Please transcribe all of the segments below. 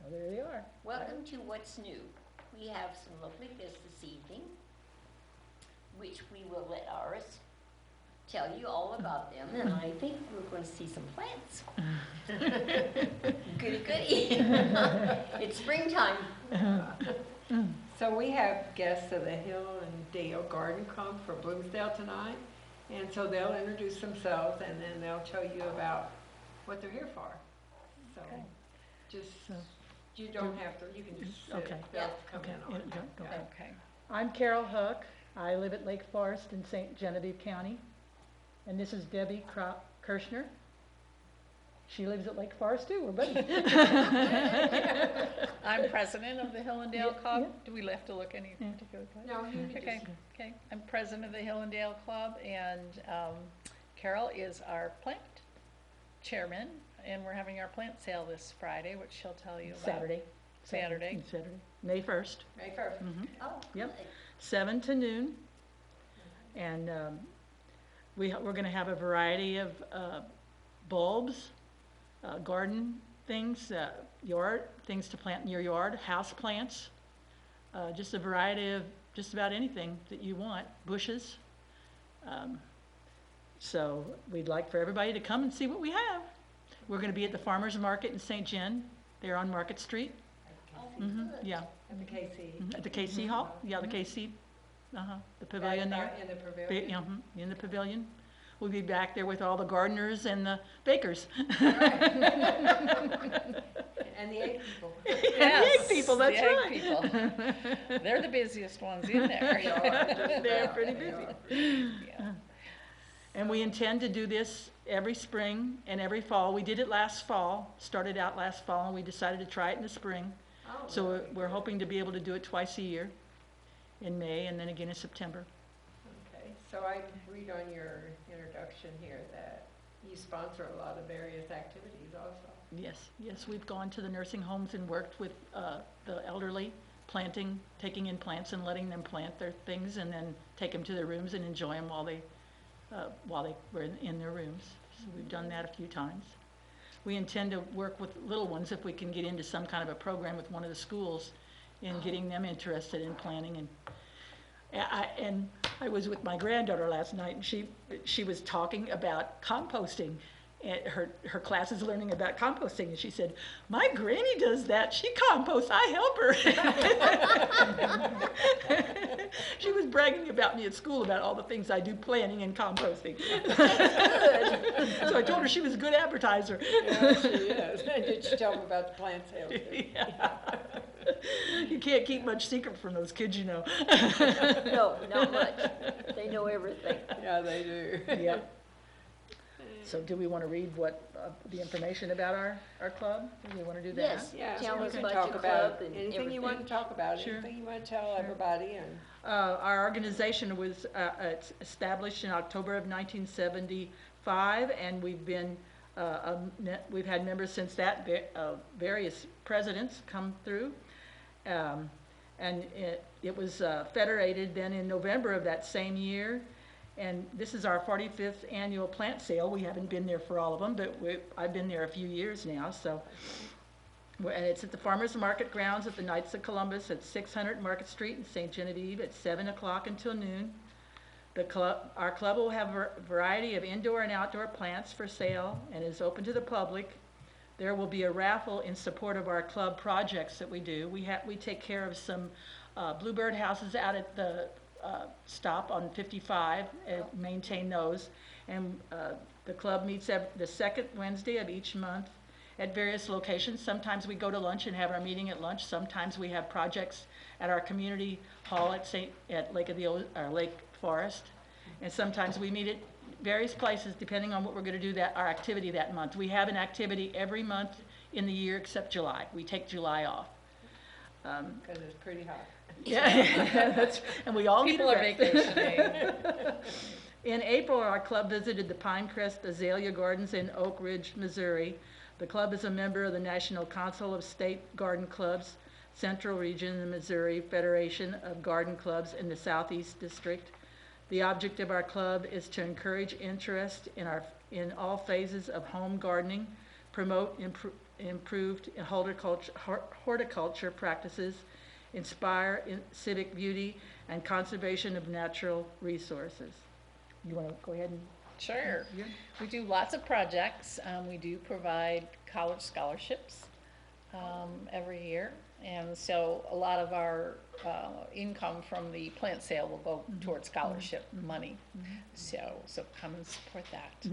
Oh, there they are. Welcome to What's New. We have some lovely guests this evening, which we will let Iris tell you all about them, and I think we're going to see some plants. Goody goody. It's springtime. So we have guests of the Hill and Dale Garden Club for Bloomsdale tonight, and so they'll introduce themselves and then they'll tell you about what they're here for. So just, you don't have to, you can just sit. Okay. They'll come Okay. in on Yeah, it. go Yeah. ahead. Okay. I'm Carol Huck. I live at Lake Forest in St. Genevieve County. And this is Debbie Kirshner. She lives at Lake Forest too, we're buddies. I'm president of the Hill and Dale Yeah, Club. yeah. Do we have to look any particular place? No, you can Okay, just, okay. I'm president of the Hill and Dale Club, and Carol is our plant chairman, and we're having our plant sale this Friday, which she'll tell you about. Saturday. Saturday. May 1st. May 1st. Oh, Yep. good. 7 to noon. And we're going to have a variety of bulbs, garden things, yard things to plant in your yard, house plants, just a variety of just about anything that you want, bushes. So we'd like for everybody to come and see what we have. We're going to be at the Farmers Market in St. Gen. They're on Market Street. Oh, Mhm, good. yeah. At the KC. At the KC Hall, yeah, the KC, the pavilion there. In the pavilion. Yeah, in the pavilion. We'll be back there with all the gardeners and the bakers. And the egg people. And the egg people, that's the egg right. people. They're the busiest ones in there. They're pretty They busy. Yeah. And we intend to do this every spring and every fall. We did it last fall, started out last fall, and we decided to try it in the spring. Oh, So really? we're hoping to be able to do it twice a year, in May and then again in September. Okay, so I read on your introduction here that you sponsor a lot of various activities also. Yes, we've gone to the nursing homes and worked with the elderly, planting, taking in plants and letting them plant their things and then take them to their rooms and enjoy them while they were in their rooms. So we've done that a few times. We intend to work with little ones if we can get into some kind of a program with one of the schools in getting them interested in planting. And I was with my granddaughter last night, and she was talking about composting. And her class is learning about composting, and she said, "My granny does that. She composts. I help her." She was bragging about me at school about all the things I do planting and composting. So I told her she was a good advertiser. Yeah, she is. Did she tell them about the plant sales too? Yeah. You can't keep much secret from those kids, you know. No, not much. They know everything. Yeah, they do. Yep. So do we want to read what, the information about our club? Do we want to do that? Yes. Yeah, Tell so you us can about talk your about club and anything you want to everything. talk about, Sure. anything you want to tell Sure. everybody, and Our organization was it's established in October of 1975, and we've had members since that. Various presidents come through, and it was federated then in November of that same year. And this is our 45th annual plant sale. We haven't been there for all of them, but I've been there a few years now. So, and it's at the Farmers Market grounds at the Knights of Columbus at 600 Market Street in St. Genevieve at 7 o'clock until noon. Our club will have a variety of indoor and outdoor plants for sale and is open to the public. There will be a raffle in support of our club projects that we do. We take care of some bluebird houses out at the stop on 55 and maintain those. And the club meets the second Wednesday of each month at various locations. Sometimes we go to lunch and have our meeting at lunch. Sometimes we have projects at our community hall at Lake Forest. And sometimes we meet at various places depending on what we're going to do our activity that month. We have an activity every month in the year except July. We take July off. because it's pretty hot. Yeah, and we all People need are a rest. vacationing. In April, our club visited the Pinecrest Azalea Gardens in Oak Ridge, Missouri. The club is a member of the National Council of State Garden Clubs, Central Region of the Missouri Federation of Garden Clubs in the Southeast District. The object of our club is to encourage interest in all phases of home gardening, promote improved horticulture practices, inspire civic beauty, and conservation of natural resources. You want to go ahead and? Sure. Yeah. We do lots of projects. We do provide college scholarships every year. And so a lot of our income from the plant sale will go towards scholarship money. So come and support that.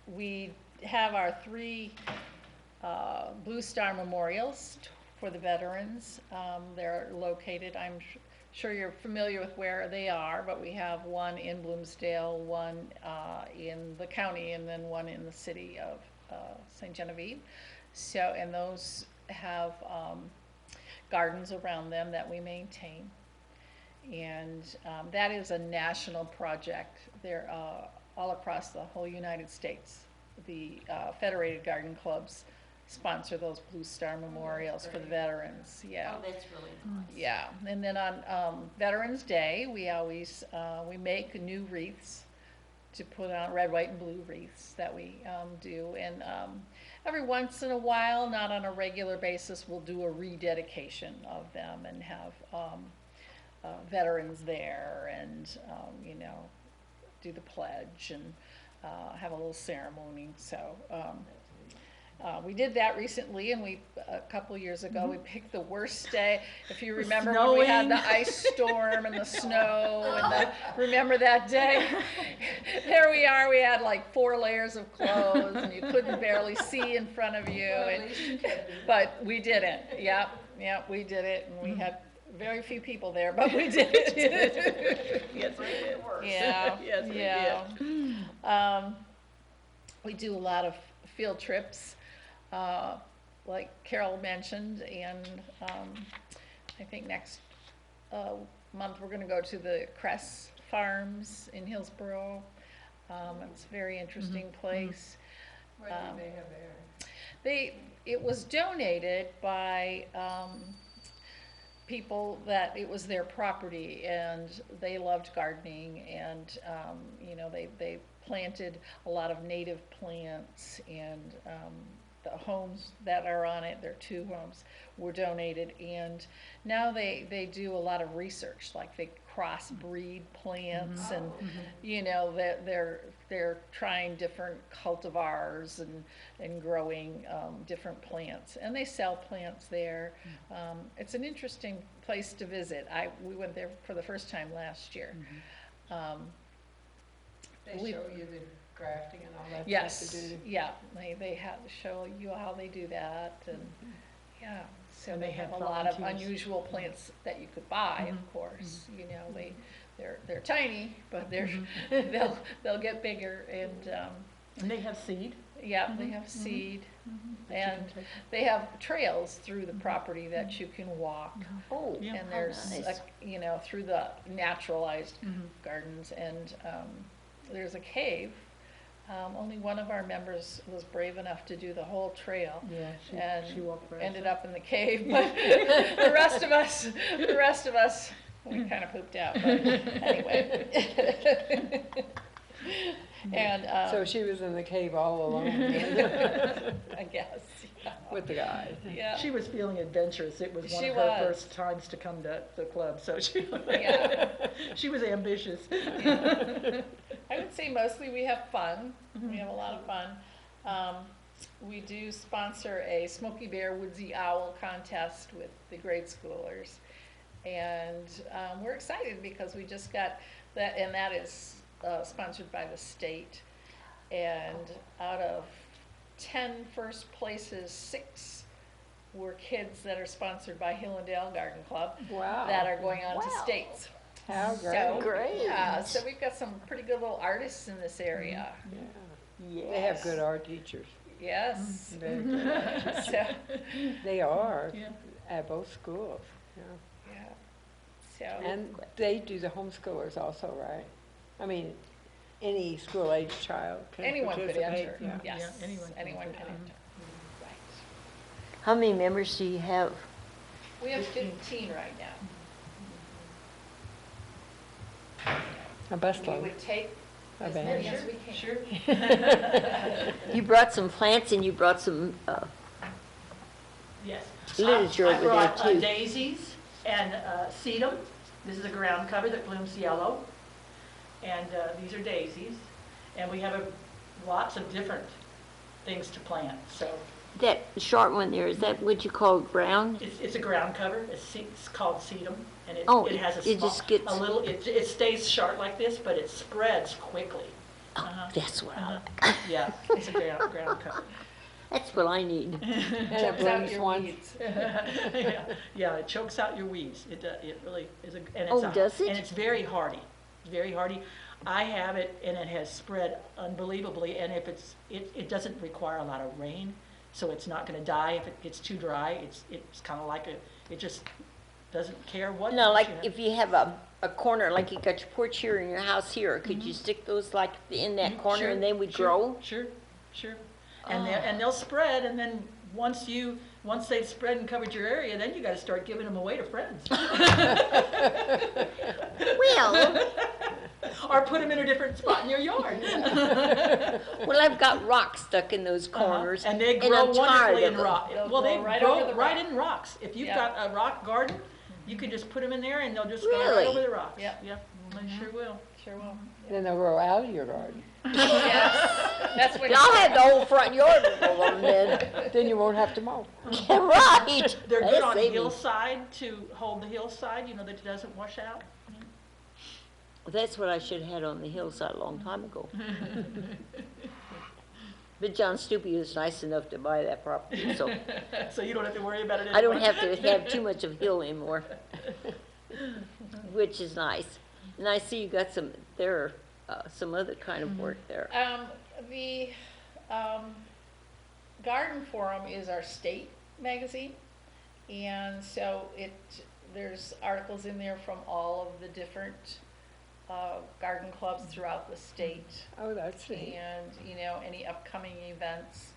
We have our 3 Blue Star memorials for the veterans. They're located, I'm sure you're familiar with where they are, but we have one in Bloomsdale, one in the county, and then one in the city of St. Genevieve. So, and those have gardens around them that we maintain. And that is a national project. They're all across the whole United States. The Federated Garden Clubs sponsor those Blue Star memorials for the veterans. Yeah. Oh, that's really nice. Yeah, and then on Veterans Day, we always we make new wreaths to put on, red, white, and blue wreaths that we do, and every once in a while, not on a regular basis, we'll do a rededication of them and have veterans there, and you know, do the pledge and have a little ceremony. So. We did that recently, and a couple years ago, we picked the worst day. If you remember when we had the ice storm and the snow, and remember that day? There we are, we had like 4 layers of clothes, and you couldn't barely see in front of you. But we did it, yep, we did it, and we had very few people there, but we did it. Yes, we did. Yeah, Yes, we did. We do a lot of field trips. Like Carol mentioned, and I think next month we're going to go to the Crest farms in Hillsborough. It's a very interesting place. What do they have there? It was donated by people that it was their property, and they loved gardening, and you know, they planted a lot of native plants, and the homes that are on it, there are 2 homes, were donated, and now they do a lot of research, like they crossbreed plants, and you know, they're trying different cultivars and growing different plants, and they sell plants there. It's an interesting place to visit. We went there for the first time last year. They show you the grafting and all that stuff to do. Yeah, they have to show you how they do that, and yeah, so And they they have have a lot of volunteers. unusual plants that you could buy, of course. You know, they're tiny, but they'll get bigger, And they have seed. yeah, they have seed, and they have trails through the property that you can walk. Oh, Yeah. And there's, nice. you know, through the naturalized gardens, and there's a cave. Only one of our members was brave enough to do the whole trail. Yeah, And she walked right. ended up in the cave, but the rest of us, we kind of pooped out, but anyway. And, So she was in the cave all alone I guess, yeah. with the guys. Yeah. She was feeling adventurous. It was one She of her was. first times to come to the club, so Yeah. she was ambitious. I would say mostly we have fun. We have a lot of fun. We do sponsor a Smoky Bear Woodsy Owl contest with the grade schoolers. And we're excited because we just got that, and that is sponsored by the state. And out of 10 first places, 6 were kids that are sponsored by Hillsborough Garden Club Wow. that are going on to Wow. states. How So, great. yeah, so we've got some pretty good little artists in this area. Yeah. They have good art teachers. Yes. Very good art teachers. So, They are Yeah. at both schools. Yeah. yeah. So, And they do the homeschoolers also, right? I mean, any school-age child can anyone could participate. enter. Yeah. Yes, Yeah, anyone can can enter. enter. Right. How many members do you have? We have 15 right now. A We busload. would take, A band. Sure, sure. You brought some plants and you brought some, Yes. Literature I over there, brought too. daisies and sedum. This is a ground cover that blooms yellow. And these are daisies. And we have lots of different things to plant, so. that short one there, is that what you call ground? It's a ground cover, it's called sedum, and Oh, it has a it small, just gets- a little, it stays short like this, but it spreads quickly. Oh, Uh-huh. that's what I Uh-huh. like. Yeah, it's a ground cover. That's what I need. And it Chokes out blooms your once. weeds. Yeah, it chokes out your weeds, it really is, and it's. Oh, does it? And it's very hardy, very hardy. I have it, and it has spread unbelievably, and if it doesn't require a lot of rain, so it's not gonna die if it gets too dry. It's kinda like it just doesn't care what. No, like you have. if you have a corner, like you got your porch here and your house here, could you stick those like in that corner Sure, and they would sure, grow? Sure, sure. And they'll spread, and then once they've spread and covered your area, then you gotta start giving them away to friends. Well, Or put them in a different spot in your yard. well, I've got rocks stuck in those corners. And they grow I'm tired wonderfully of in them. rock. They'll Well, they grow right over grow the right rock. in rocks. If you've Yeah. got a rock garden, you can just put them in there and they'll just go right Really? over the rocks. Yeah. Yeah, they sure will. Sure will. Then they'll grow out of your garden. Yes, that's what. I'll have the whole front yard full of them then. Then you won't have to mow. Yeah, right. They're good That'll on save me. hillside to hold the hillside, that it doesn't wash out. That's what I should have had on the hillside a long time ago. But John Stupi was nice enough to buy that property, so So you don't have to worry about it anymore. I don't have to have too much of hill anymore, which is nice. And I see you got some other kind of work there. The Garden Forum is our state magazine, and so there's articles in there from all of the different garden clubs throughout the state. Oh, that's neat. And, any upcoming events,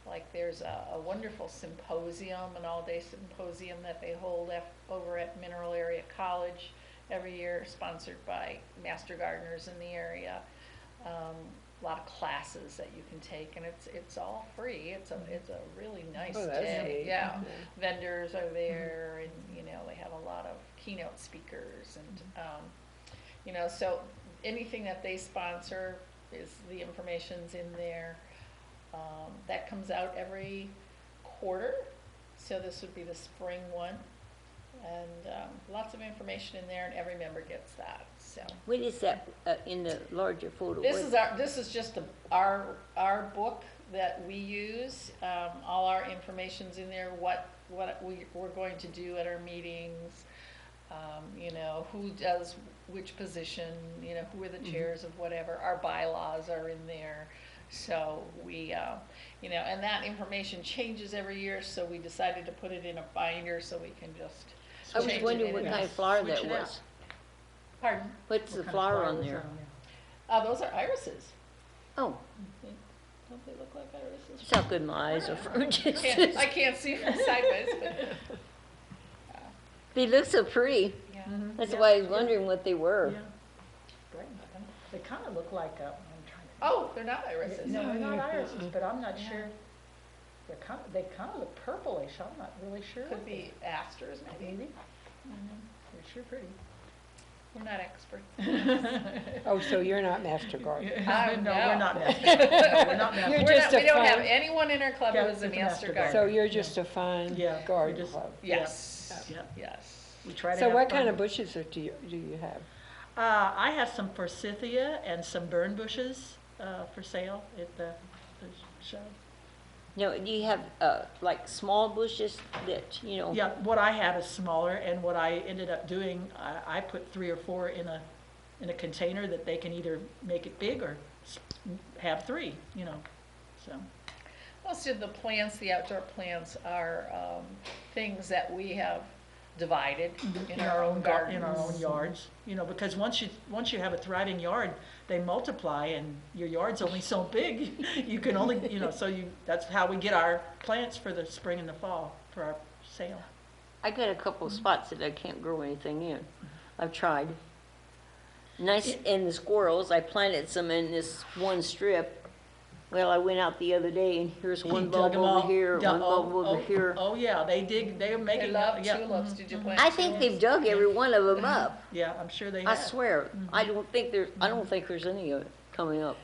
like there's a wonderful symposium, an all-day symposium that they hold over at Mineral Area College every year, sponsored by master gardeners in the area. A lot of classes that you can take, and it's all free. It's a really nice Oh, that's day. neat. Yeah, Yeah. vendors are there, and they have a lot of keynote speakers, and so anything that they sponsor is the information's in there. That comes out every quarter, so this would be the spring one, and lots of information in there, and every member gets that. So What is that in the larger photo? this is just our book that we use. All our information's in there. What we're going to do at our meetings. Who does which position, who are the chairs of whatever. Our bylaws are in there. So we, and that information changes every year, so we decided to put it in a binder so we can just I was change it wondering what in. kind of flower Switch that it out. was. Pardon? What's the What kind of flower on flowers there? are Those are irises. Oh, Don't they look like irises? it's how good my eyes are from I can't see from sideways, but, They look so pretty. yeah. That's Yeah, why I was yeah. wondering what they were. Yeah. Great. They kind of look like, I'm trying to. Oh, they're not irises. No, they're not irises, but I'm not sure. They kind of look purplish, I'm not really sure. Could be asters, maybe. Maybe. They're sure pretty. We're not experts. Oh, so you're not master gardener. No, we're not no. master. No, we're not master. You're We're just not, a we don't have fun- anyone in our club who Yeah, is a it's a master master gardener. So you're just a fun Yeah, garden we're just- club. Yes, Yeah. yes. We try to So have what fun. kind of bushes do you have? I have some forsythia and some burn bushes for sale at the show. No, do you have like small bushes that, Yeah, what I have is smaller, and what I ended up doing, I put 3 or 4 in a container that they can either make it big or have 3, so. Most of the plants, the outdoor plants, are things that we have divided in our own gardens. In our own yards, because once you have a thriving yard, they multiply, and your yard's only so big, you can only, that's how we get our plants for the spring and the fall for our sale. I got a couple of spots that I can't grow anything in. I've tried. Nice, and the squirrels, I planted some in this one strip. Well, I went out the other day and here's one Dug bulb 'em over all. here, Dug- one bulb over here. Oh, yeah, they're They making, love yeah. tulips. Did you plant I tulips? think they've dug every one of them up. Yeah, I'm sure they I have. swear, I don't think there's any of it coming up.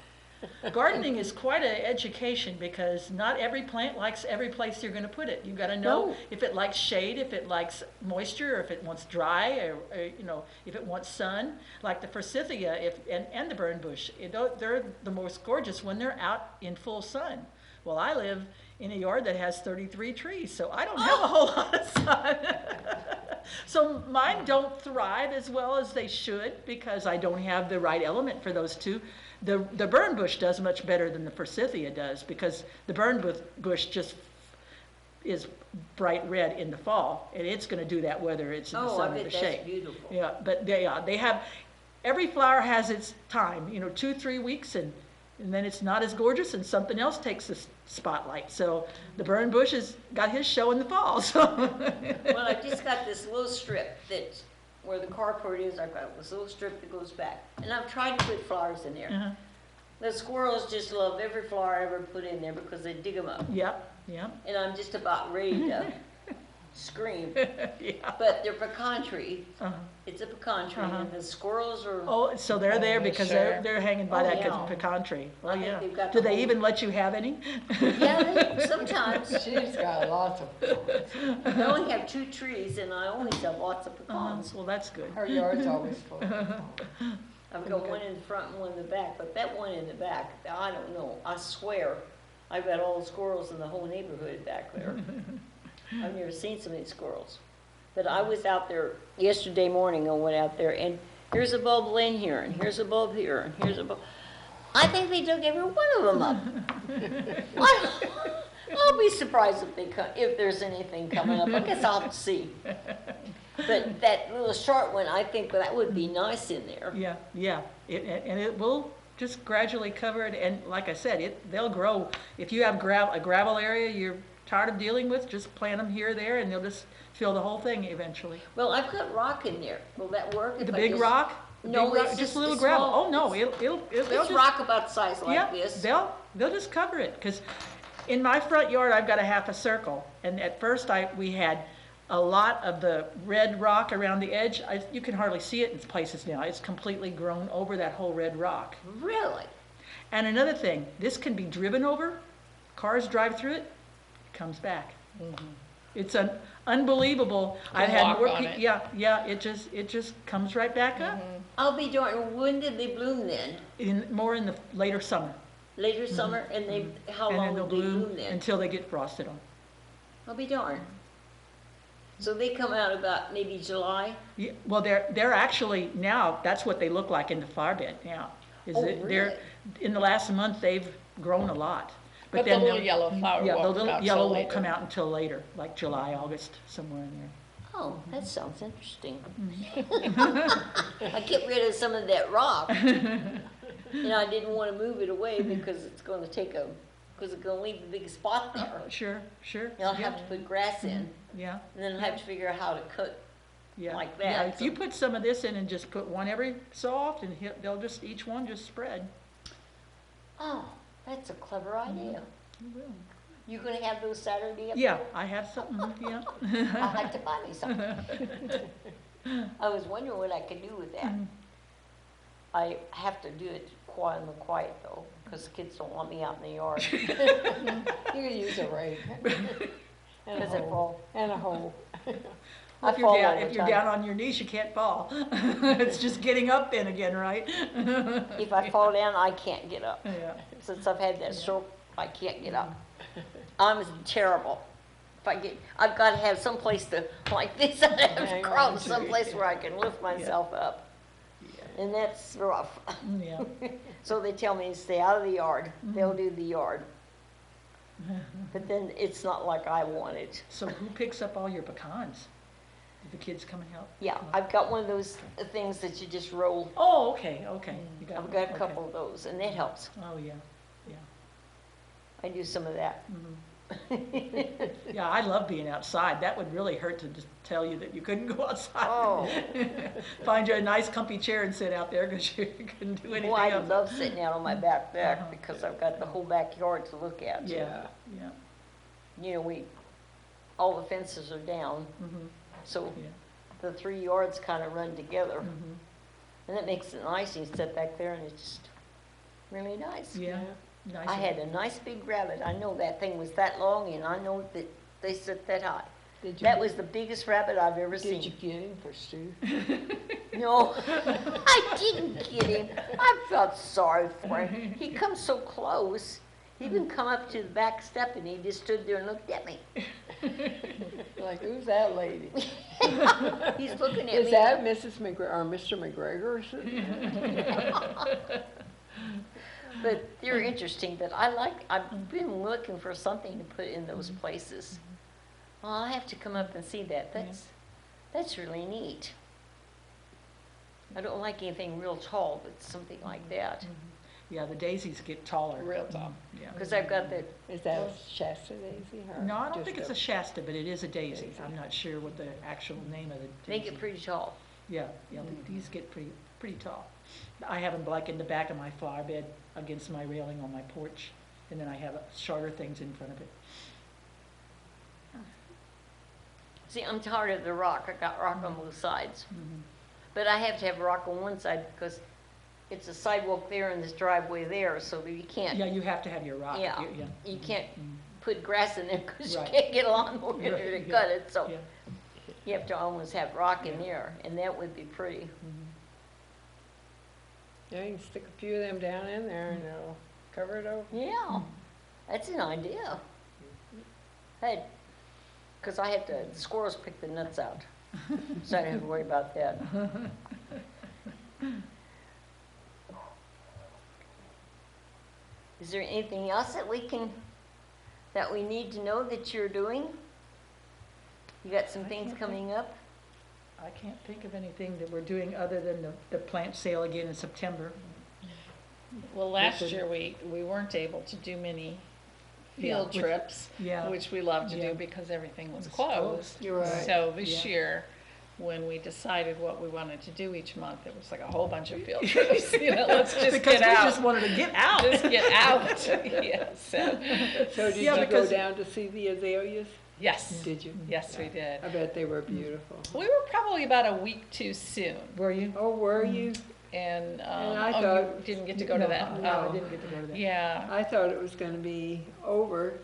Gardening is quite an education because not every plant likes every place you're gonna put it. You've gotta know No. if it likes shade, if it likes moisture, or if it wants dry, or, if it wants sun. Like the forsythia, and the burn bush, they're the most gorgeous when they're out in full sun. Well, I live in a yard that has 33 trees, so I don't have a whole lot of sun. So mine don't thrive as well as they should because I don't have the right element for those two. The burn bush does much better than the forsythia does because the burn bush just is bright red in the fall, and it's going to do that whether it's in the Oh, I sun or bet the that's shade. beautiful. Yeah, but they have every flower has its time. 2-3 weeks, and then it's not as gorgeous, and something else takes the spotlight. So the burn bush has got his show in the fall. So Well, I just got this little strip that, where the carport is, I've got this little strip that goes back. And I've tried to put flowers in there. uh-huh. The squirrels just love every flower I ever put in there because they dig them up. Yep. And I'm just about ready to scream. Yeah. But they're pecan tree. Uh-huh. It's a pecan tree, Uh-huh. and the squirrels are. Oh, so they're there Oh, because sure. they're hanging by Oh, that yeah. pecan tree. Oh, I think yeah. they've got Do the they whole- even let you have any? Yeah, sometimes. She's got lots of pecans. I only have 2 trees, and I always have lots of pecans. Well, that's good. Her yard's always full of pecans. I've got one in the front and one in the back, but that one in the back, I don't know, I swear, I've got all the squirrels in the whole neighborhood back there. I've never seen so many squirrels. But I was out there yesterday morning, I went out there, and here's a bulb laying here, and here's a bulb here, and here's a bulb. I think they dug every one of them up. I'll be surprised if there's anything coming up. I guess I'll have to see. But that little short one, I think that would be nice in there. Yeah. And it will just gradually cover it. And like I said, they'll grow. If you have a gravel area you're tired of dealing with, just plant them here or there, and they'll just fill the whole thing eventually. Well, I've got rock in there. Will that work? The if I big just- rock? No, Big rock, it's just a just little a gravel. small- Oh, no, they'll It's just, rock about the size like yeah, this. they'll just cover it. Because in my front yard, I've got a half a circle. And at first, we had a lot of the red rock around the edge. You can hardly see it in places now. It's completely grown over that whole red rock. Really? And another thing, this can be driven over. Cars drive through it, it comes back. It's unbelievable. I've had walk more on people. it. Yeah. It just comes right back up. I'll be darned. When did they bloom then? More in the later summer, Later summer? And how and long then they'll will they bloom bloom then? until they get frosted on. I'll be darned. So they come out about maybe July? Yeah, well, they're actually now. That's what they look like in the flower bed now. Oh, They're really? in the last month they've grown a lot. But the then little they'll- yellow flower Yeah, the won't little come out yellow till won't later. come out until later, like July, August, somewhere in there. Oh, that sounds interesting. I get rid of some of that rock. And I didn't want to move it away because it's going to because it's going to leave a big spot there. Sure. And I'll have to put grass in, Yeah. and then I'll have to figure out how to cut. Yeah. Like Yeah, that, if you so- put some of this in and just put one every so often, they'll just, each one just spread. Oh, that's a clever idea. You will. You going to have those Saturday up Yeah, there? I have something, yeah. I'll have to buy me some. I was wondering what I could do with that. I have to do it in the quiet though, because the kids don't want me out in the yard. You could use a rake. And a Does it hoe. fall? And a hoe. I If fall you're all down, the if you're time. down on your knees, you can't fall. It's just getting up then again, right? If I fall down, I can't get up. Yeah. Since I've had that stroke, I can't get up. I'm terrible. I've got to have some place to, like this, I have to Hang crawl on to to some it. place where I can lift myself up. And that's rough. Yeah. So they tell me to stay out of the yard. They'll do the yard. But then it's not like I want it. So who picks up all your pecans? Do the kids come and help? Yeah, I've got one of those things that you just roll. Oh, okay. You I've got a okay. couple of those, and that helps. Oh, yeah. I do some of that. Yeah, I love being outside. That would really hurt to just tell you that you couldn't go outside. Oh. Find you a nice comfy chair and sit out there because you couldn't do anything Boy, I else. love sitting out on my back deck Uh-huh. because I've got the whole backyard to look at. Yeah, yeah. You know, all the fences are down, Mhm. so Yeah. the 3 yards kind of run together. Mhm. And it makes it nice. You sit back there and it's just really nice. Yeah. Nice. I had a nice big rabbit. I know that thing was that long and I know that they sit that high. Did you, That was the biggest rabbit I've ever did you seen. get him for stew? No, I didn't get him. I felt sorry for him. He comes so close. He even come up to the back step and he just stood there and looked at me. Like, who's that lady? He's looking at Is me. that Mrs. McGregor or Mr. McGregor? But they're interesting, but I've been looking for something to put in those places. Well, I'll have to come up and see that. That's really neat. I don't like anything real tall, but something like that. Yeah, the daisies get taller. Real tall. Yeah. Because I've got the, Is that a Shasta daisy? Or No, I don't just think it's a Shasta, but it is a daisy. Daisy. I'm not sure what the actual name of the make daisy. it pretty tall. Yeah, yeah, these get pretty tall. I have them like in the back of my flower bed against my railing on my porch, and then I have shorter things in front of it. See, I'm tired of the rock. I got rock on both sides. Mhm. But I have to have rock on one side because it's a sidewalk there and this driveway there, so you can't. Yeah, you have to have your rock. Yeah, Yeah. you can't Mhm. put grass in there because Right. you can't get a lawnmower in there to Right, cut it, so Yeah. you have to almost have rock in there, and that would be pretty. Mhm. Yeah, you can stick a few of them down in there and it'll cover it over. Yeah, that's an idea. Hey, because I have to, the squirrels pick the nuts out, so I don't have to worry about that. Is there anything else that we need to know that you're doing? You got some I things can't coming up? I can't think of anything that we're doing other than the plant sale again in September. Well, last year we weren't able to do many field Yeah, trips, Yeah. which we love to Yeah. do because everything was It's closed. You're right. So this Yeah. year, when we decided what we wanted to do each month, it was like a whole bunch of field trips. You know, let's just Because get we out. just wanted to get out. Just get out. Yeah. So So did Yeah, you go because- down to see the azaleas? yes, Did you? yes, we did. I bet they were beautiful. We were probably about a week too soon, Were you? Oh, were you? and I oh, thought- you didn't get to go to that. No, I Oh, didn't get to go to that. yeah. I thought it was gonna be over,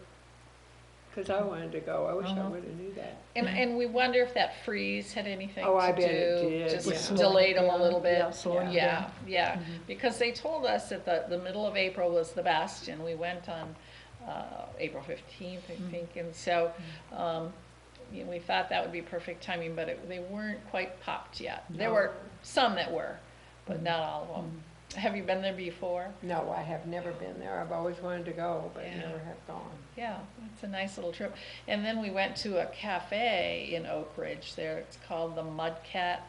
because I wanted to go. I wish I Uh-huh. would've knew that. And we wonder if that freeze had anything Oh, I to bet it do, did, just yeah. With delayed them a slowing little bit. down, slowing it Yeah, down. yeah, Mhm. because they told us that the middle of April was the best, and we went on April 15th, I Mhm. think, and so you know, we thought that would be perfect timing, but they weren't quite popped yet. There No. were some that were, but Mhm. not all of them. Have you been there before? No, I have never been there. I've always wanted to go, but Yeah. never have gone. Yeah, it's a nice little trip. And then we went to a cafe in Oak Ridge there. It's called the Mudcat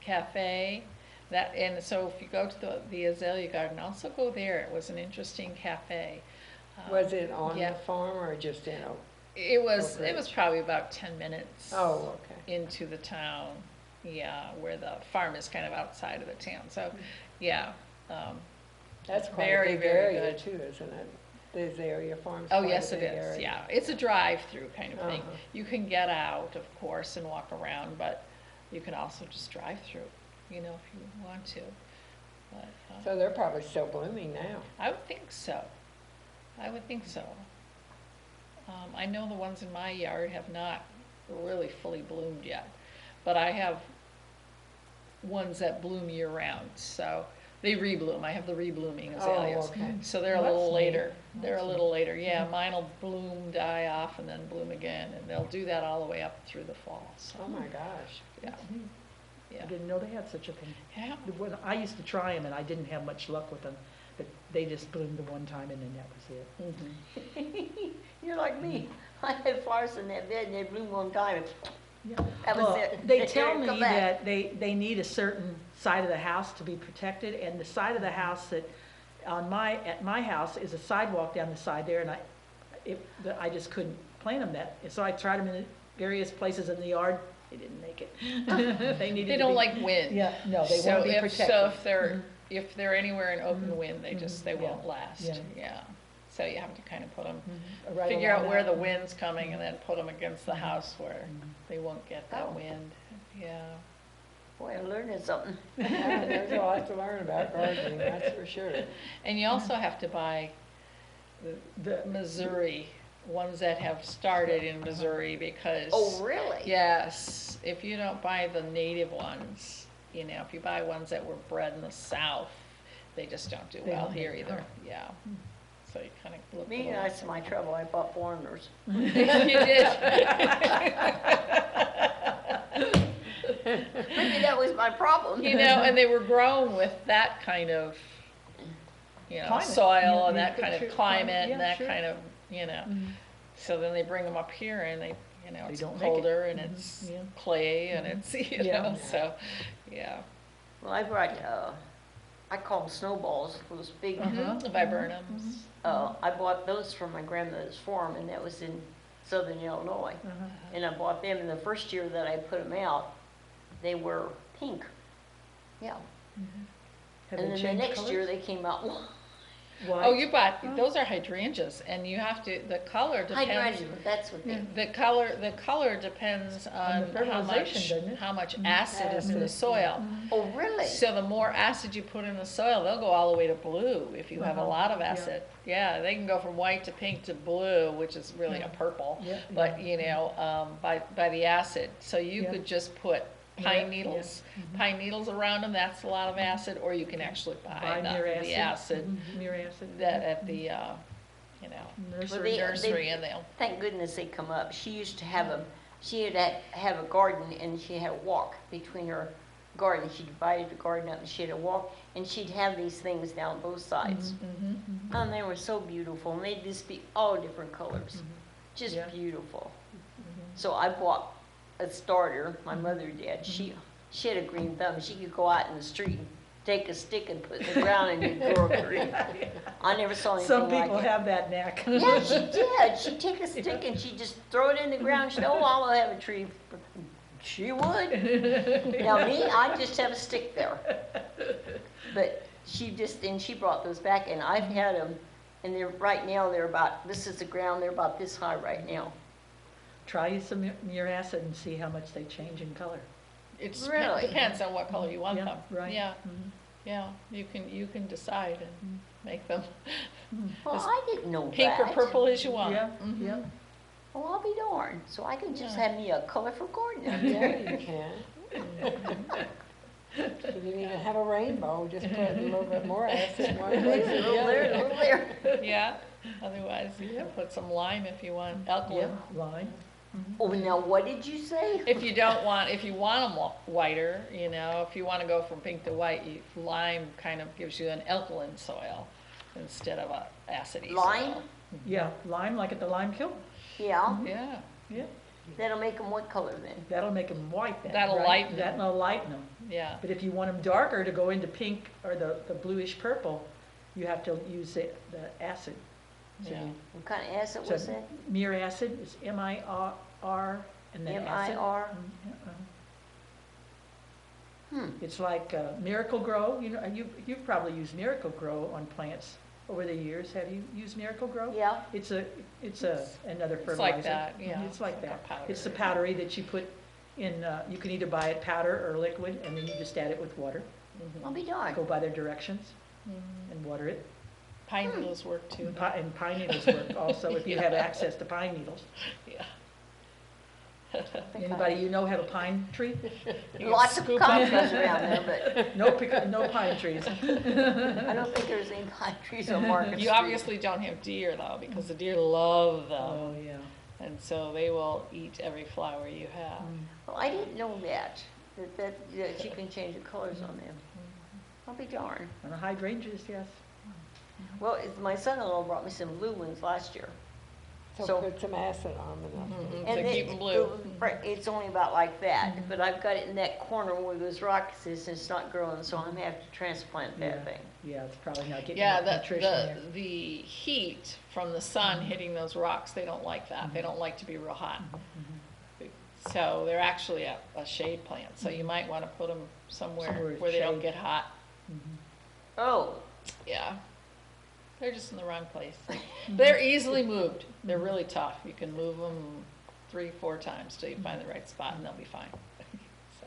Cafe. And so if you go to the Azalea Garden, also go there. It was an interesting cafe. Was it on yeah. the farm or just in Oak? It was Oak it was Ridge? probably about 10 minutes Oh, okay. into the town. Yeah, where the farm is kind of outside of the town. So, yeah. That's quite Very, a big very area good. too, isn't it? The Azalea Farm's Oh, quite a yes, it big is, area. yeah. It's a drive-through kind of thing. Uh-huh. You can get out, of course, and walk around, but you can also just drive through, you know, if you want to. But, So they're probably still blooming now. I would think so. I would think so. I know the ones in my yard have not really fully bloomed yet, but I have ones that bloom year-round, so they rebloom. I have the reblooming azaleas. Oh, okay. So they're a Well, little that's neat. later. They're a That's little later, yeah. Mine will bloom, die off, and then bloom again, and they'll do that all the way up through the fall, so, Oh, my gosh. yeah. I Yeah. didn't know they had such a thing. Yeah. When I used to try them and I didn't have much luck with them, but they just bloomed the one time and then that was it. Mhm. You're like me. I had flowers in that bed and they bloomed one time. Yeah. That was Well, it. They They tell didn't me come back. that they need a certain side of the house to be protected, and the side of the house that, at my house is a sidewalk down the side there, and I just couldn't plant them so I tried them in various places in the yard, they didn't make it. They needed They to don't be- like wind. Yeah, no, they So want to be if- protected. So if they're anywhere in open wind, they Yeah. won't last, Yeah. yeah. So you have to kind of put them, Right figure out along where that. the wind's coming and then put them against the house where they won't get that Oh. wind, yeah. Boy, I'm learning something. Yeah, there's a lot to learn about gardening, that's for sure. And you also have to buy The- Missouri, ones that have started in Missouri because. Oh, really? Yes, if you don't buy the native ones, if you buy ones that were bred in the South, they just don't do They well don't here make- either, yeah. So you kind of look. Me, that's my trouble, I bought foreigners. You did. Maybe that was my problem. And they were grown with that kind of, Climate. soil Yeah, and yeah, that kind sure, of climate yeah, and that sure. kind of, so then they bring them up here and it's don't make it. colder and Mhm, it's yeah. clay and it's, Yeah. so, yeah. Well, I brought, I call them snowballs, those big, The Viburnums. I bought those from my grandmother's farm, and that was in southern Illinois. Uh-huh. And I bought them, and the first year that I put them out, they were pink. Yeah. Have And they then the changed next year, colors? they came out White? Oh, you bought, those are hydrangeas, and you have to, the color depends. hydrangea, that's what they, The color depends On the on fertilization, doesn't it? how much acid is in the soil. oh, really? So the more acid you put in the soil, they'll go all the way to blue if you have a Uh-huh, lot of yeah. acid. Yeah, they can go from white to pink to blue, which is really a purple. Yeah, But, yeah. by the acid. So you Yeah. could just put Yeah, pine yeah. needles, pine needles around them, that's a lot of acid, or you can actually buy Buy the acid Mere acid. that at the, Nursery. nursery, and they'll, Thank goodness they come up. She used to have she had have a garden, and she had a walk between her garden. She divided the garden up, and she had a walk, and she'd have these things down both sides. And they were so beautiful, and they'd just be all different colors. Just Yeah. beautiful. So I bought a starter, my mother did. She had a green thumb. She could go out in the street and take a stick and put it in the ground and it'd grow green. I never saw anything Some like people it. have that knack. Yeah, she did. She'd take a stick and she'd just throw it in the ground. She'd, oh, I'll have a tree. She would. Now me, I just have a stick there. But she brought those back, and I've had them, and right now they're about, this is the ground, they're about this high right now. Try some mere acid and see how much they change in color. it Really? depends on what color you want Yeah, them. right. Yeah, Mhm. yeah, you can decide and make them Well, As I didn't know pink or that. purple as you want. Yeah, Mhm. yeah. Well, I'll be darned. So I can just Yeah. have me a colorful garden up Yeah, there. you can. You can even have a rainbow, just put a little bit more acid in one place A than the little there, a other. little there. Yeah, otherwise you can put some lime if you want, Yeah, alkaline. line. Oh, now what did you say? If you want them whiter, if you want to go from pink to white, lime kind of gives you an alkaline soil instead of a acidy Lime? soil. Yeah, lime, like at the lime kiln. Yeah, Yeah, Yeah, that'll make them what color then? that'll make them white then. That'll right? lighten 'em. That'll lighten them. yeah. But if you want them darker to go into pink or the bluish purple, you have to use the acid. So Yeah. you- What kind of acid so was that? Mere acid is MIR and then acid. M-I-R? It's like Miracle Grow. You've probably used Miracle Grow on plants over the years. Have you used Miracle Grow? Yeah. It's another fertilizer. It's like that, yeah. It's like It's like that. a powder. It's the powdery that you put in, you can either buy it powder or liquid, and then you just add it with water. I'll be darned. Go by their directions and water it. Pine needles work too. And pine needles work also, if you have Yeah. access to pine needles. Yeah. Anybody you know have a pine tree? You Lots of scoop 'em. contrast around there, No pine trees. but I don't think there's any pine trees on Market You Street. obviously don't have deer though, because the deer love them, Oh, yeah. and so they will eat every flower you have. Well, I didn't know that you can change the colors on them. I'll be darned. On the hydrangeas, yes. Well, my son-in-law brought me some blue ones last year. So- put some acid on them. Mhm. And To then keep 'em blue. It's only about like that, but I've got it in that corner where those rocks is, and it's not growing, so I'm gonna have to transplant Yeah. that thing. Yeah, it's probably not getting Yeah, enough nutrition there. the heat from the sun hitting those rocks, they don't like that. They don't like to be real hot. So they're actually a shade plant, so you might want to put them somewhere Somewhere where they don't shade. get hot. Oh, Yeah. They're just in the wrong place. They're easily moved. They're really tough. You can move them 3-4 times till you find the right spot and they'll be fine. So,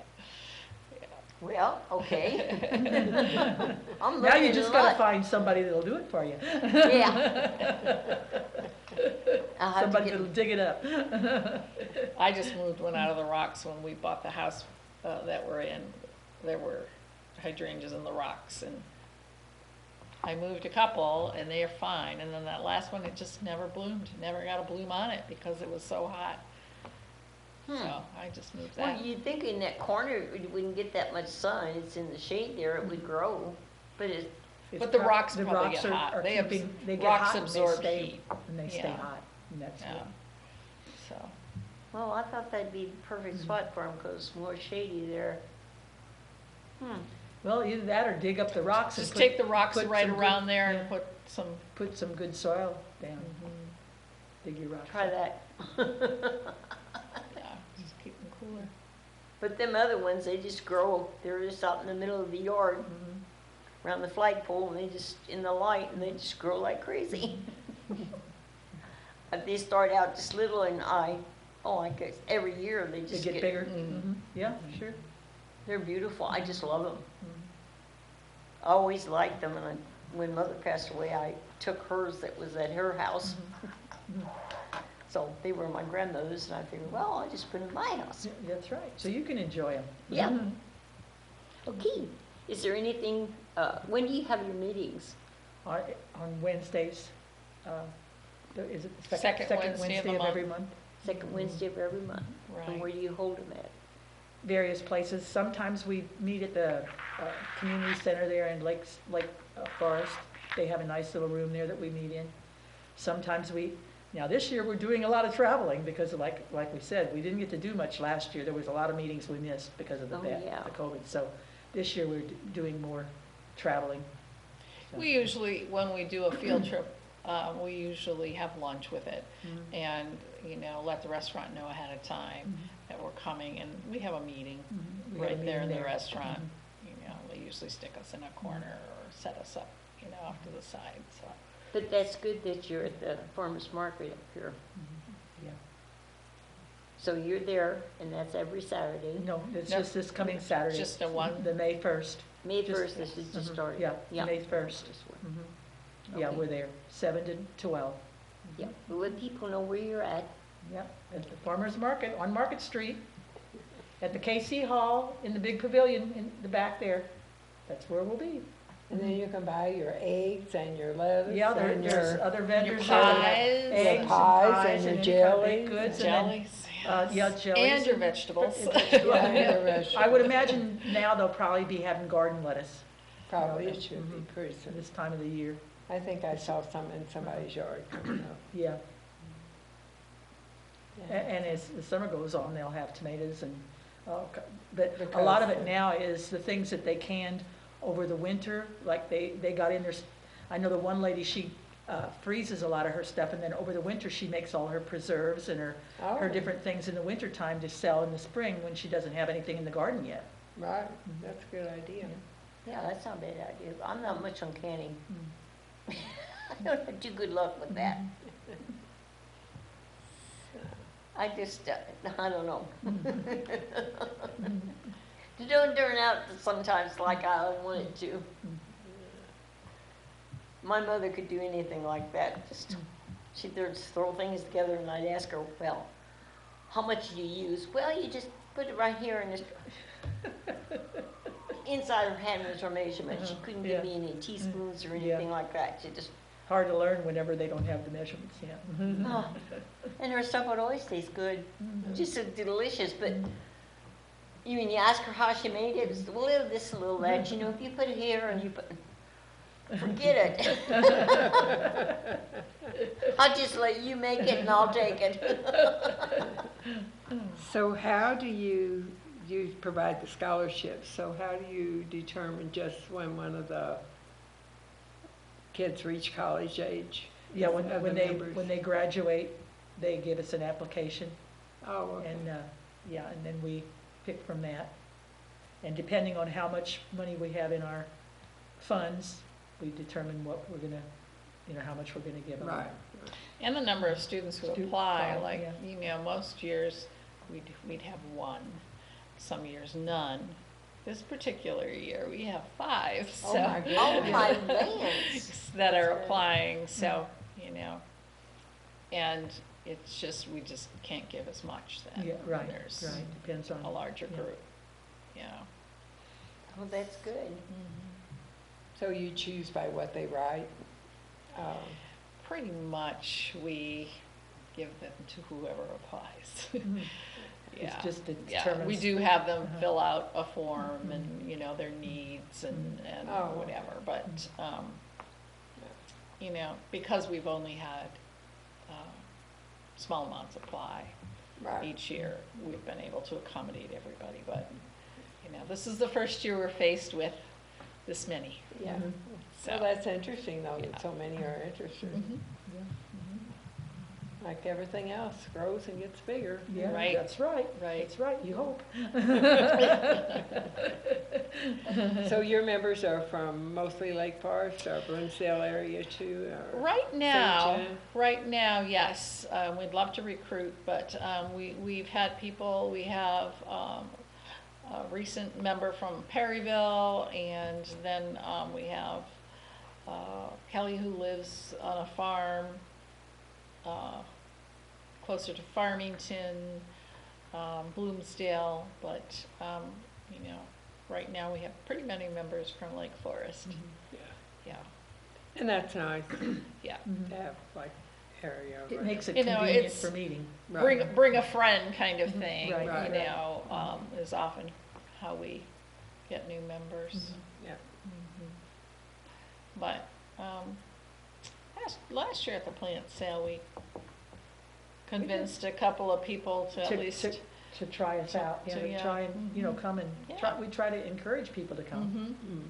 yeah. well, okay. I'm Now you learning just a gotta lot. find somebody that'll do it for you. Yeah. I'll have to Somebody get- that'll dig it up. I just moved one out of the rocks when we bought the house that we're in. There were hydrangeas in the rocks, and I moved a couple, and they're fine. And then that last one, it just never bloomed, never got a bloom on it because it was so hot. So I just moved that. Well, you'd think in that corner it wouldn't get that much sun. It's in the shade there, it would grow. But it, It's But the prob- rocks the probably rocks get are- hot. are They keeping- they get rocks hot and they absorb stay- heat. And they stay Yeah. hot, and that's Yeah. good. So, well, I thought that'd be the perfect spot for them because more shady there. Well, either that or dig up the rocks and just put, take the rocks put right some good- around there yeah. and put some, put some good soil down. Dig your rocks. Try up. that. yeah, just keep them cooler. But them other ones, they just grow. They're just out in the middle of the yard, around the flagpole, and they just in the light, and they just grow like crazy. They start out just little, and I guess every year they They just get bigger. Yeah, sure. They're beautiful. I just love them. I always liked them, and when Mother passed away, I took hers that was at her house. So they were my grandmother's, and I figured, well, I'll just put them in my house. Yeah, that's right. So you can enjoy them. Yeah. Okay. Is there anything, when do you have your meetings? On Wednesdays, is it the Second Wednesday of the of every month. month? Second Wednesday of every month? And Right. where do you hold them at? Various places. Sometimes we meet at the community center there in Lake Forest. They have a nice little room there that we meet in. Sometimes now this year we're doing a lot of traveling because like we said, we didn't get to do much last year. There was a lot of meetings we missed because of the Oh, yeah. the COVID. So this year we're doing more traveling. So- We usually, when we do a field trip, we usually have lunch with it and, let the restaurant know ahead of time that we're coming, and we have a meeting We have a right there in meeting the there. restaurant. They usually stick us in a corner or set us up, off to the side, so. But that's good that you're at the farmer's market up here. Yeah. So you're there, and that's every Saturday. No, it's No. just this coming Saturday. Just a one- The May 1st. May Just- 1st, this is just Mhm. started. Yeah, May 1st. This one. Yeah, Okay. we're there, 7 to 12. Yeah, but let people know where you're at. Yeah, at the farmer's market on Market Street, at the KC Hall, in the big pavilion in the back there. That's where we'll be. And then you can buy your eggs and your lettuce Yeah, and there's your other vendors. Your there that have pies. Eggs and Pies pies and and your any kind of baked jellies. goods. and then, Jellies. yeah, jellies. And your vegetables. Yeah, and your vegetables. I would imagine now they'll probably be having garden lettuce Probably it should be pretty at soon. this time of the year. I think I saw some in somebody's yard coming up. Yeah. Yeah. And as the summer goes on, they'll have tomatoes and, but a lot of it now is the things that they canned over the winter, like they got in there. I know the one lady, she freezes a lot of her stuff, and then over the winter, she makes all her preserves and her Oh. different things in the wintertime to sell in the spring when she doesn't have anything in the garden yet. Right, that's a good idea. Yeah, that's not a bad idea. I'm not much on canning. I don't have too good luck with that. I just, I don't know. It don't turn out sometimes like I want it to. My mother could do anything like that. She'd just throw things together, and I'd ask her, well, how much do you use? Well, you just put it right here in this. Inside her hand was her measurement. She couldn't give me any teaspoons or anything like that. She just, Hard to learn whenever they don't have the measurements yet. oh. And her stuff would always taste good, just so delicious. But when you ask her how she made it, it's a little this, a little that. If you put it here and you put, Forget it. I'll just let you make it and I'll take it. So how do you provide the scholarships? So how do you determine just when one of the kids reach college age? Yeah, of the members? when they graduate, they give us an application, Oh, okay. and, and then we pick from that. And depending on how much money we have in our funds, we determine what we're gonna, how much we're gonna give them. Right. And the number of students who Stu- apply, oh, like, yeah. most years, we'd have one, some years none. This particular year, we have 5, so. Oh, my goodness. Oh, my lands. That are applying, so, and it's just, we just can't give as much then. Yeah, when right, There's depends on. a larger yeah. group, Well, that's good. So you choose by what they write? Pretty much, we give them to whoever applies. Mhm. Yeah. It's just Yeah, determines. we do have them Uh-huh. fill out a form and, their needs and Oh. whatever, but, because we've only had, small amounts apply Right. each year, we've been able to accommodate everybody, but, this is the first year we're faced with this many, Yeah. Mhm. so. Well, that's interesting though, Yeah. that so many are interested. Mhm. Yeah, Like everything else, grows and gets bigger. yeah, Right. that's right, Right. that's right, you hope. So your members are from mostly Lake Forest or Bloomsdale area too? Or Right now, St. yes, we'd love to recruit, but we've had people, we have a recent member from Perryville, and then we have Kelly who lives on a farm closer to Farmington, Bloomsdale, but right now we have pretty many members from Lake Forest. Yeah. Yeah, And that's nice yeah. Mhm. to have like area. It makes it You know, convenient it's- for meeting. Right. Bring a friend kind of thing, Right, right. is often how we get new members. Yeah. But, last year at the plant sale, we convinced a couple of people to at least. To try us out, to- to yeah. try and, come and, Yeah. we try to encourage people to come. Mhm. Mhm.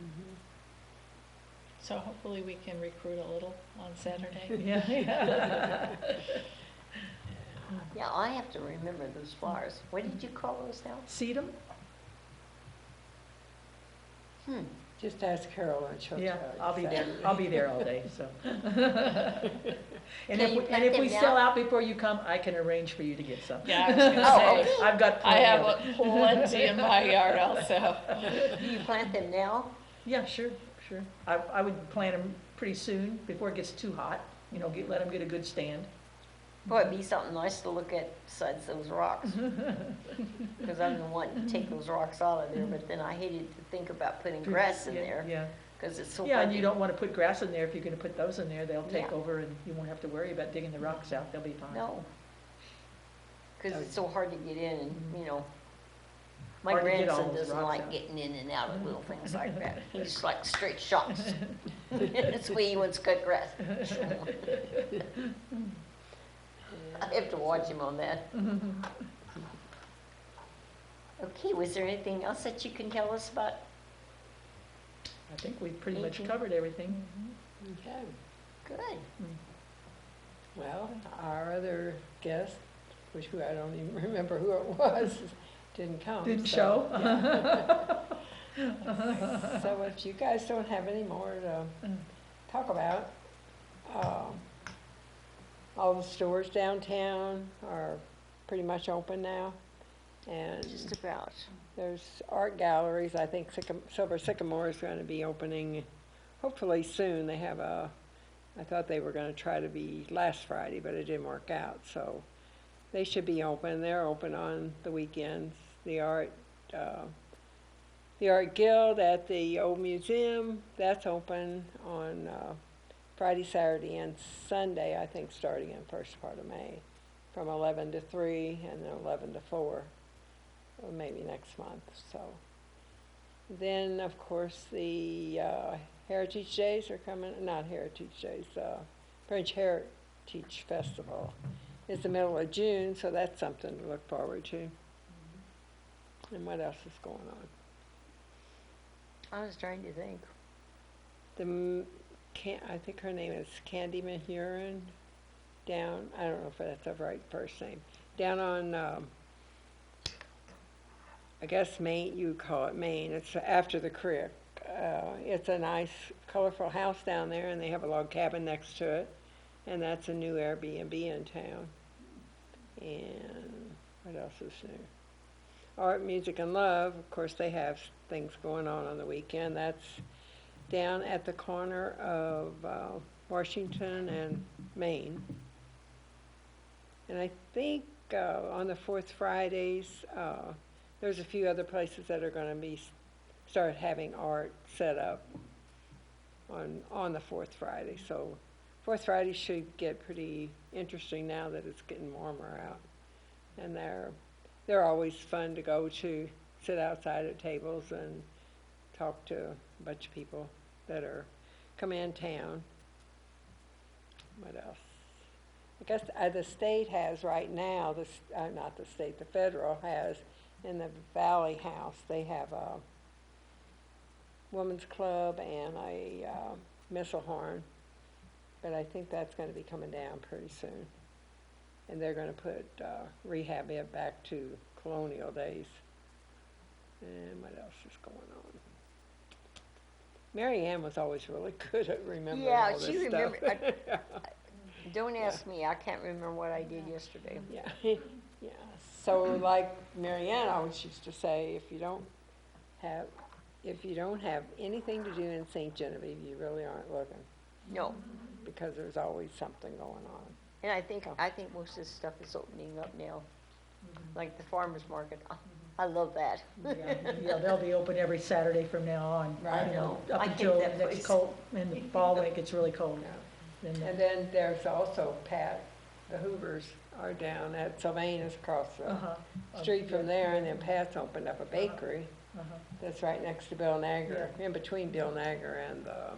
So hopefully we can recruit a little on Saturday. Yeah. Yeah, I have to remember those flowers. What did you call those now? Sedum? Just ask Carol and she'll tell you. Yeah, I'll be there, Saturday. I'll be there all day, so. And Can you if plant them we now? sell out before you come, I can arrange for you to get some. Yeah, I was gonna Oh, say, okay. I've got I plenty have of it. plenty in my yard also. Do you plant them now? Yeah, sure. I would plant them pretty soon, before it gets too hot, let them get a good stand. Boy, it'd be something nice to look at besides those rocks. Because I'm the one to take those rocks out of there, but then I hated to think about putting grass in Yeah, there, Yeah, because it's so yeah, hard and you to- don't want to put grass in there. If you're going to put those in there, they'll take Yeah. over and you won't have to worry about digging the rocks out, they'll be fine. No. Because it's so hard to get in and, my Hard to get all grandson those doesn't rocks like out. getting in and out of little things like that. He's like straight shots. That's why he wants to cut grass. I have to watch him on that. Okay, was there anything else that you can tell us about? I think we've pretty much 18. covered everything. Okay. Good. Well, our other guest, which I don't even remember who it was, didn't come. Didn't so, show? yeah. So if you guys don't have any more to talk about, all the stores downtown are pretty much open now. And Just about. there's art galleries. I think Silver Sycamore is going to be opening hopefully soon. They have I thought they were going to try to be last Friday, but it didn't work out. So they should be open. They're open on the weekends. The art guild at the old museum, that's open on Friday, Saturday, and Sunday, I think, starting in the first part of May, from 11 to 3 and then 11 to 4, or maybe next month. So then, of course, the Heritage Days are coming, not Heritage Days, French Heritage Festival. It's the middle of June, so that's something to look forward to. And what else is going on? I was trying to think. I think her name is Candy Mahurin, down, I don't know if that's the right first name, down on, I guess Maine, you call it Maine, it's after the creek. It's a nice, colorful house down there, and they have a log cabin next to it, and that's a new Airbnb in town. And what else is new? Art, Music, and Love, of course, they have things going on the weekend. That's down at the corner of Washington and Maine. And I think on the fourth Fridays, there's a few other places that are going to start having art set up on the fourth Friday. So fourth Friday should get pretty interesting now that it's getting warmer out. And they're always fun to go to, sit outside at tables and talk to a bunch of people that are come in town. What else? I guess the state has right now, not the state, the federal has, in the Valley House, they have a women's club and a missile horn, but I think that's going to be coming down pretty soon. And they're going to put rehab it back to colonial days. And what else is going on? Mary Ann was always really good at remembering all this she stuff. remembered. Don't ask me, I can't remember what I did yesterday. Yeah, yeah. So like Mary Ann always used to say, if you don't have anything to do in St. Genevieve, you really aren't looking, No, because there's always something going on. and I think most of this stuff is opening up now, like the farmer's market. I love that. Yeah, they'll be open every Saturday from now on. Right. You know, I up hate until that next place. cold, in the fall when it gets really cold. Yeah. Then And then there's also the Hoovers are down at Sylvanus across the street from there, and then Pat's opened up a bakery that's right next to Bill Nagger, in between Bill Nagger and the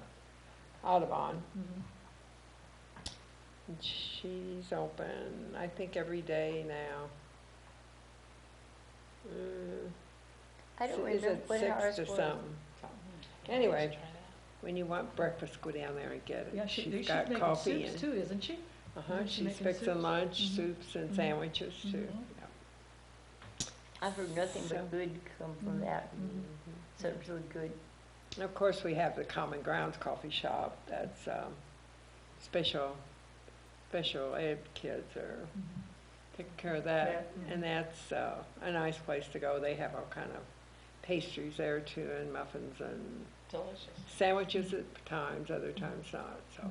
Audubon. And she's open, I think, every day now. I don't Is remember it what 6 ours to was. something? Anyway, when you want breakfast, go down there and get it. Yeah, She's she's got making coffee soups and too, isn't she? Isn't she she's making fixing soups? lunch, soups, and sandwiches too. I've heard nothing So- but good come from that. So it's really good. And of course, we have the Common Grounds Coffee Shop. That's special ed kids are taking care of that, and that's a nice place to go. They have all kind of pastries there too, and muffins and Delicious. sandwiches at times, other times not. So,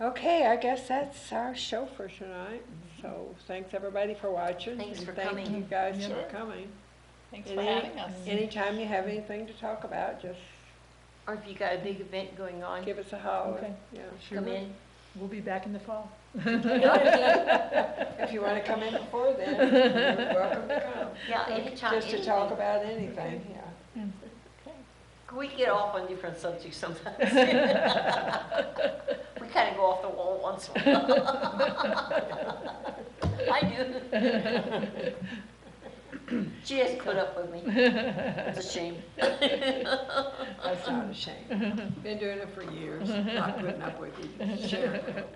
okay, I guess that's our show for tonight. So, thanks everybody for watching. Thanks and for thank coming. you guys Sure. for coming. Thanks for having us. Anytime you have anything to talk about, just Or if you got a big event going on, give us a holler. Okay. Yeah. Sure come will. in. We'll be back in the fall. If you want to come in before then, you're welcome to come. Yeah, anytime. Just to anything. talk about anything, yeah. We get off on different subjects sometimes. We kind of go off the wall once in a while. I do. She has to put up with me. It's a shame. That's not a shame. Been doing it for years, not putting up with you, just sharing it.